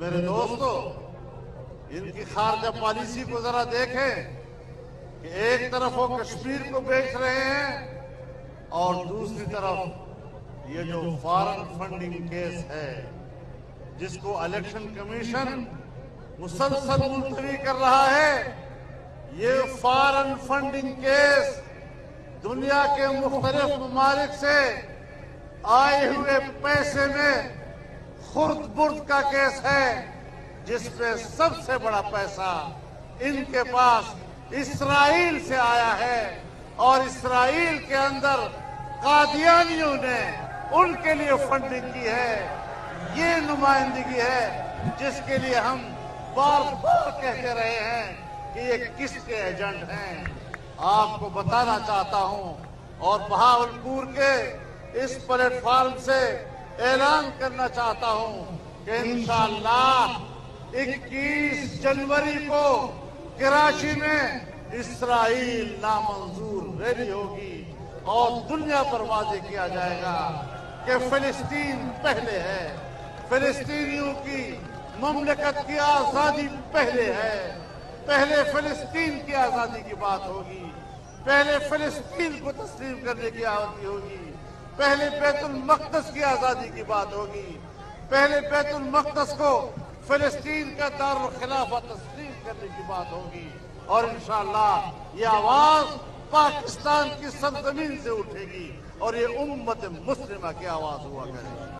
میرے دوستو، ان کی خارجہ پالیسی کو ذرا دیکھیں کہ ایک طرف وہ کشمیر کو بیچ رہے ہیں اور دوسری طرف یہ جو فارن فنڈنگ کیس ہے جس کو الیکشن کمیشن مسلسل ملتوی کر رہا ہے، یہ فارن فنڈنگ کیس دنیا کے مختلف ممالک سے آئے ہوئے پیسے میں خرد برد کا کیس ہے، جس پہ سب سے بڑا پیسہ ان کے پاس اسرائیل سے آیا ہے، اور اسرائیل کے اندر قادیانیوں نے ان کے لیے فنڈنگ کی ہے۔ یہ نمائندگی ہے جس کے لیے ہم بار بار کہتے رہے ہیں کہ یہ کس کے ایجنٹ ہیں۔ آپ کو بتانا چاہتا ہوں اور بہاولپور کے اس پلیٹ فارم سے اعلان کرنا چاہتا ہوں کہ انشاءاللہ 21 جنوری کو کراچی میں اسرائیل نامنظور ریلی ہوگی اور دنیا پر واضح کیا جائے گا کہ فلسطین پہلے ہے، فلسطینیوں کی مملکت کی آزادی پہلے ہے۔ پہلے فلسطین کی آزادی کی بات ہوگی، پہلے فلسطین کو تسلیم کرنے کی آزادی ہوگی، پہلے بیت المقدس کی آزادی کی بات ہوگی، پہلے بیت المقدس کو فلسطین کا دارالخلافہ تسلیم کرنے کی بات ہوگی، اور انشاءاللہ یہ آواز پاکستان کی سرزمین سے اٹھے گی اور یہ امت مسلمہ کی آواز ہوا کرے گی۔